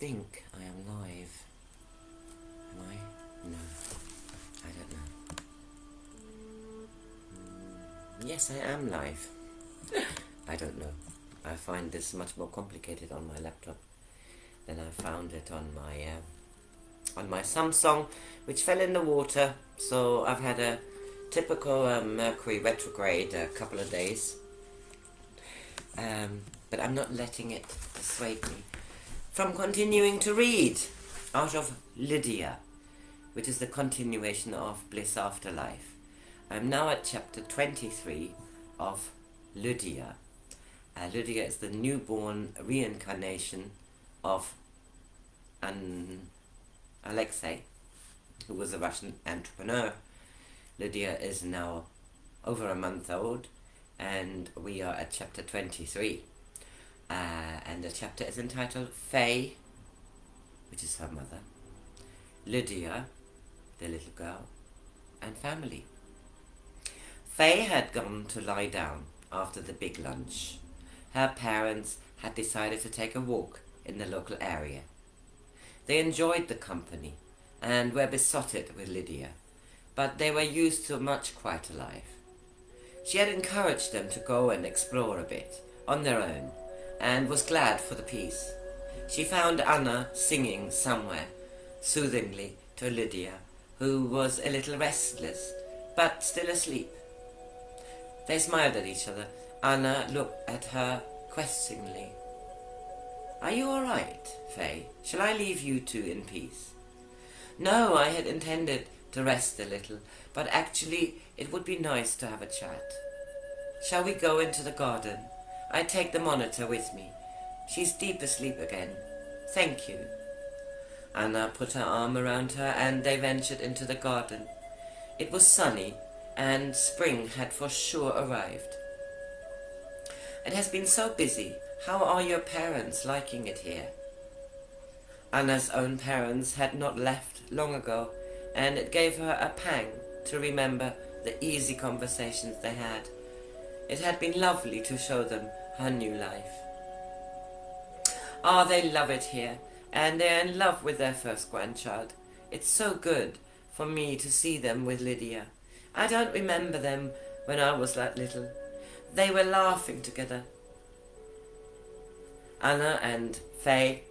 think I am live. Am I? No. I don't know. Yes, I am live. I don't know. I find this much more complicated on my laptop than I found it on my Samsung, which fell in the water. So I've had a typical Mercury retrograde a couple of days. But I'm not letting it dissuade me from continuing to read out of Lydia, which is the continuation of Bliss After Life. I'm now at chapter 23 of Lydia. Lydia is the newborn reincarnation of Alexei, who was a Russian entrepreneur. Lydia is now over a month old, and we are at chapter 23. And the chapter is entitled Faye, which is her mother, Lydia, the little girl, and family. Faye had gone to lie down after the big lunch. Her parents had decided to take a walk in the local area. They enjoyed the company and were besotted with Lydia, but they were used to a much quieter life. She had encouraged them to go and explore a bit on their own, and was glad for the peace. She found Anna singing somewhere, soothingly to Lydia, who was a little restless, but still asleep. They smiled at each other. Anna looked at her questioningly. "Are you all right, Faye? Shall I leave you two in peace?" "No, I had intended to rest a little, but actually it would be nice to have a chat. Shall we go into the garden? I take the monitor with me. She's deep asleep again. Thank you." Anna put her arm around her, and they ventured into the garden. It was sunny, and spring had for sure arrived. "It has been so busy. How are your parents liking it here?" Anna's own parents had not left long ago, and it gave her a pang to remember the easy conversations they had. It had been lovely to show them her new life. "Ah, they love it here, and they're in love with their first grandchild. It's so good for me to see them with Lydia. I don't remember them when I was that little. They were laughing together." Anna and Faye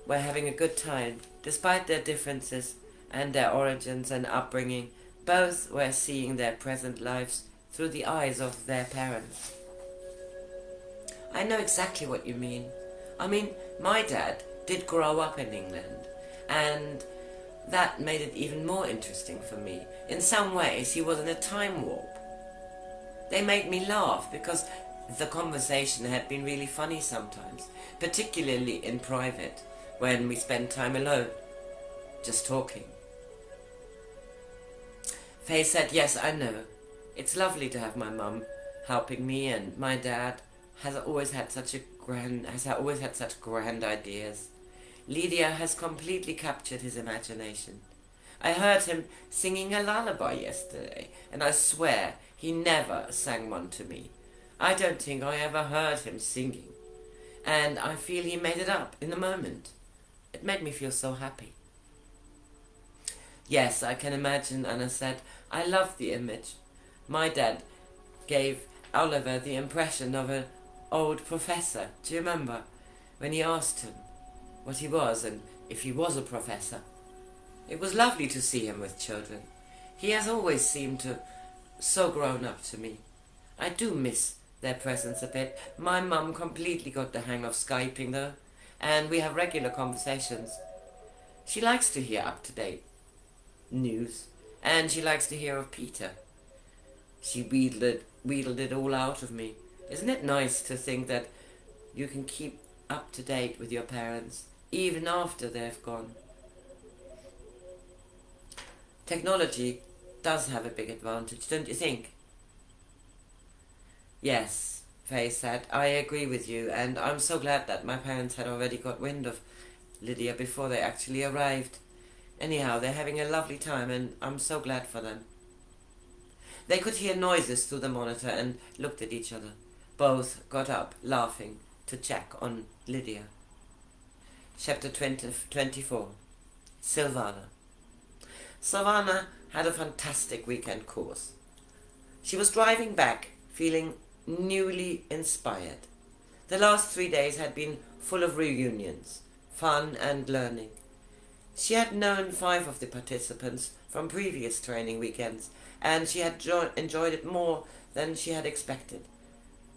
were having a good time. Despite their differences and their origins and upbringing, both were seeing their present lives through the eyes of their parents. "I know exactly what you mean. I mean, my dad did grow up in England, and that made it even more interesting for me. In some ways, he was in a time warp. They made me laugh because the conversation had been really funny sometimes, particularly in private, when we spent time alone, just talking." Faye said, "Yes, I know. It's lovely to have my mum helping me, and my dad has always had such grand ideas. Lydia has completely captured his imagination. I heard him singing a lullaby yesterday, and I swear he never sang one to me. I don't think I ever heard him singing, and I feel he made it up in the moment. It made me feel so happy." "Yes, I can imagine," Anna said. "I love the image. My dad gave Oliver the impression of an old professor. Do you remember when he asked him what he was and if he was a professor? It was lovely to see him with children. He has always seemed so grown up to me. I do miss their presence a bit. My mum completely got the hang of Skyping though, and we have regular conversations. She likes to hear up-to-date news, and she likes to hear of Peter. She wheedled it all out of me. Isn't it nice to think that you can keep up to date with your parents even after they've gone? Technology does have a big advantage, don't you think?" "Yes," Faye said, "I agree with you, and I'm so glad that my parents had already got wind of Lydia before they actually arrived. Anyhow, they're having a lovely time, and I'm so glad for them." They could hear noises through the monitor and looked at each other. Both got up, laughing, to check on Lydia. Chapter 24. Silvana. Savannah had a fantastic weekend course. She was driving back, feeling newly inspired. The last 3 days had been full of reunions, fun and learning. She had known 5 of the participants from previous training weekends, and she had enjoyed it more than she had expected.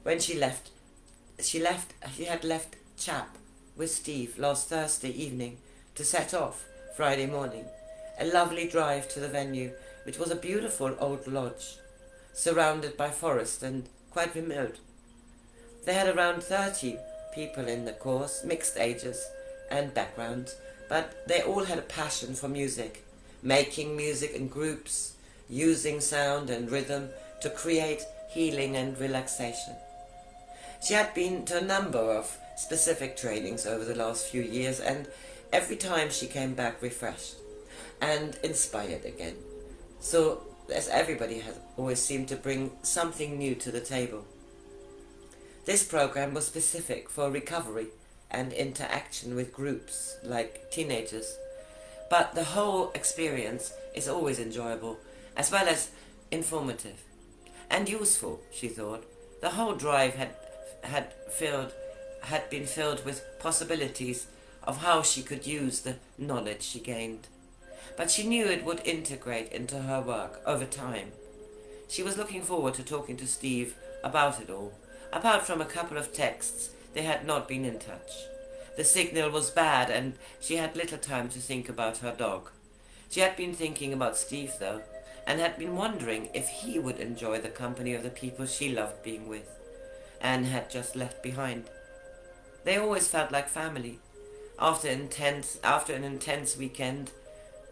When she had left Chap with Steve last Thursday evening to set off Friday morning. A lovely drive to the venue, which was a beautiful old lodge, surrounded by forest and quite remote. They had around 30 people in the course, mixed ages and backgrounds, but they all had a passion for music, making music in groups, using sound and rhythm to create healing and relaxation. She had been to a number of specific trainings over the last few years, and every time she came back refreshed and inspired again. So, as everybody has always seemed to bring something new to the table. This program was specific for recovery and interaction with groups like teenagers, but the whole experience is always enjoyable, as well as informative and useful, she thought. The whole drive had been filled with possibilities of how she could use the knowledge she gained. But she knew it would integrate into her work over time. She was looking forward to talking to Steve about it all. Apart from a couple of texts, they had not been in touch. The signal was bad, and she had little time to think about her dog. She had been thinking about Steve, though, and had been wondering if he would enjoy the company of the people she loved being with, and had just left behind. They always felt like family. After an intense weekend,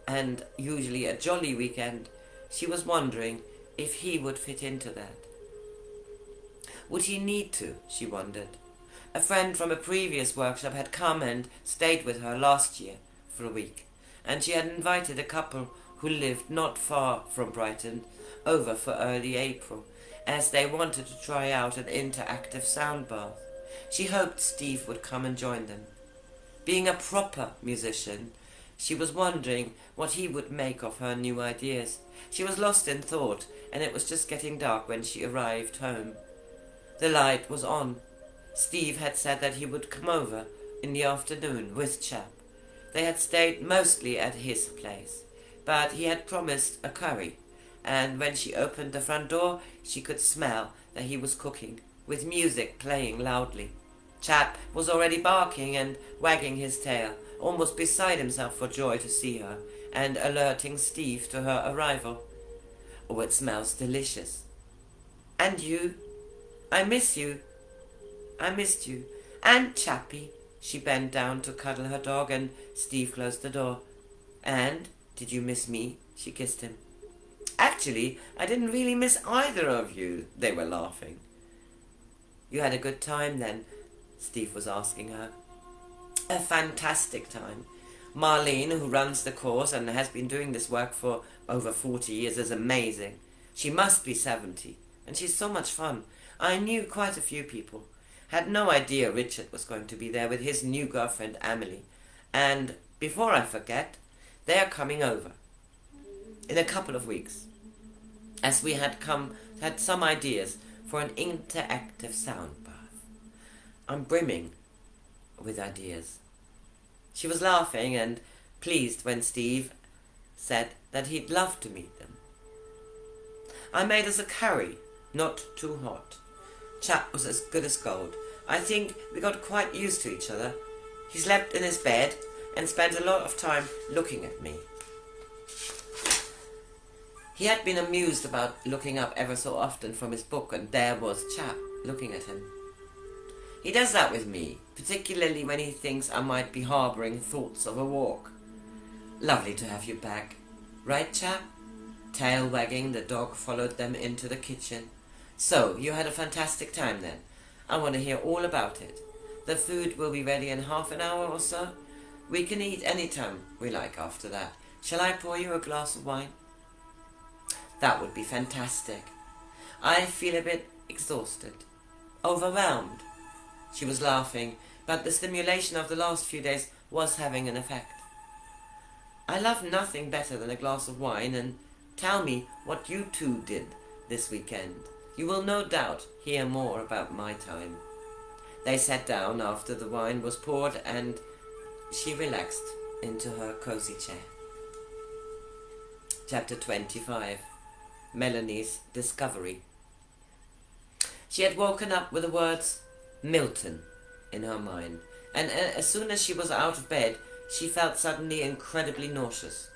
and usually a jolly weekend, she was wondering if he would fit into that. Would he need to, she wondered. A friend from a previous workshop had come and stayed with her last year for a week, and she had invited a couple who lived not far from Brighton over for early April, as they wanted to try out an interactive sound bath. She hoped Steve would come and join them. Being a proper musician, she was wondering what he would make of her new ideas. She was lost in thought, and it was just getting dark when she arrived home. The light was on. Steve had said that he would come over in the afternoon with Chap. They had stayed mostly at his place, but he had promised a curry, and when she opened the front door, she could smell that he was cooking, with music playing loudly. Chap was already barking and wagging his tail, almost beside himself for joy to see her, and alerting Steve to her arrival. "Oh, it smells delicious." "And you? I miss you." "I missed you. And Chappie." She bent down to cuddle her dog, and Steve closed the door. "And did you miss me?" She kissed him. "Actually, I didn't really miss either of you." They were laughing. "You had a good time then?" Steve was asking her. "A fantastic time. Marlene, who runs the course and has been doing this work for over 40 years, is amazing. She must be 70, and she's so much fun. I knew quite a few people. Had no idea Richard was going to be there with his new girlfriend, Emily. And before I forget, they are coming over in a couple of weeks, as we had some ideas for an interactive sound bath. I'm brimming with ideas." She was laughing and pleased when Steve said that he'd love to meet them. "I made us a curry, not too hot. Chap was as good as gold. I think we got quite used to each other. He slept in his bed and spent a lot of time looking at me." He had been amused about looking up ever so often from his book, and there was Chap looking at him. "He does that with me, particularly when he thinks I might be harbouring thoughts of a walk." "Lovely to have you back. Right, Chap?" Tail wagging, the dog followed them into the kitchen. "So, you had a fantastic time then? I want to hear all about it. The food will be ready in half an hour or so. We can eat any time we like after that. Shall I pour you a glass of wine?" "That would be fantastic. I feel a bit exhausted. Overwhelmed." She was laughing, but the stimulation of the last few days was having an effect. I love nothing better than a glass of wine, and tell me what you two did this weekend. You will no doubt hear more about my time. They sat down after the wine was poured, and she relaxed into her cozy chair. Chapter 25. Melanie's Discovery. She had woken up with the words Milton in her mind, and as soon as she was out of bed, she felt suddenly incredibly nauseous.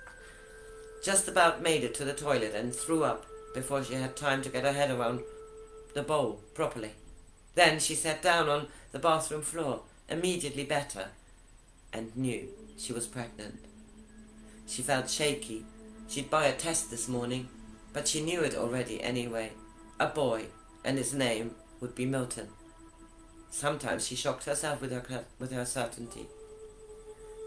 Just about made it to the toilet and threw up before she had time to get her head around the bowl properly. Then she sat down on the bathroom floor, immediately better, and knew she was pregnant. She felt shaky. She'd buy a test this morning, but she knew it already anyway. A boy, and his name would be Milton. Sometimes she shocked herself with her certainty.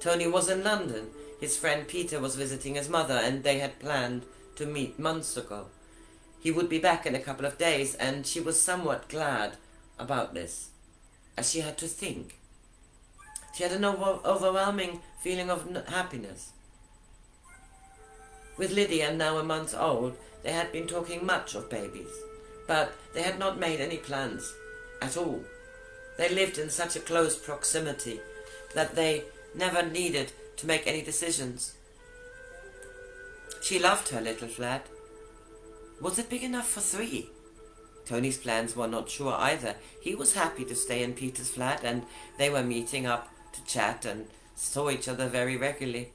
Tony was in London. His friend Peter was visiting his mother, and they had planned to meet months ago. He would be back in a couple of days, and she was somewhat glad about this, as she had to think. She had an overwhelming feeling of happiness. With Lydia, now a month old, they had been talking much of babies, but they had not made any plans at all. They lived in such a close proximity that they never needed to make any decisions. She loved her little flat. Was it big enough for 3? Tony's plans were not sure either. He was happy to stay in Peter's flat, and they were meeting up to chat and saw each other very regularly.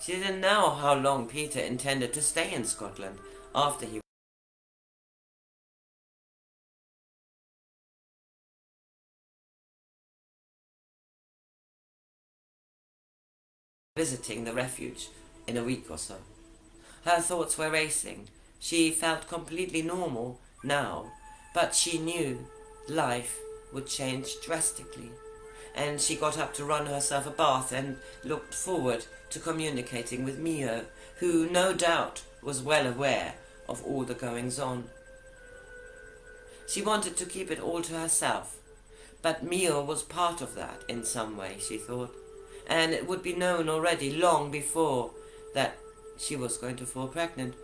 She didn't know how long Peter intended to stay in Scotland after he visiting the refuge in a week or so. Her thoughts were racing. She felt completely normal now, but she knew life would change drastically, and she got up to run herself a bath and looked forward to communicating with Mio, who no doubt was well aware of all the goings-on. She wanted to keep it all to herself, but Mio was part of that in some way, she thought, and it would be known already long before that she was going to fall pregnant.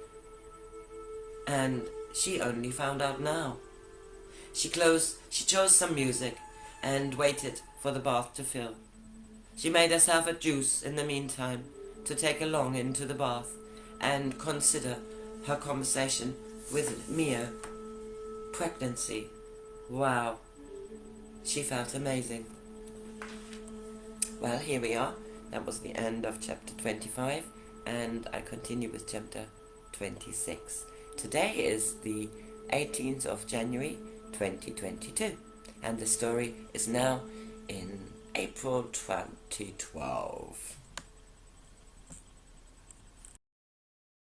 And she only found out now. She chose some music and waited for the bath to fill. She made herself a juice in the meantime to take along into the bath and consider her conversation with Mia. Pregnancy. Wow. She felt amazing. Well, here we are. That was the end of chapter 25, and I continue with chapter 26. Today is the 18th of January 2022, and the story is now in April 2012.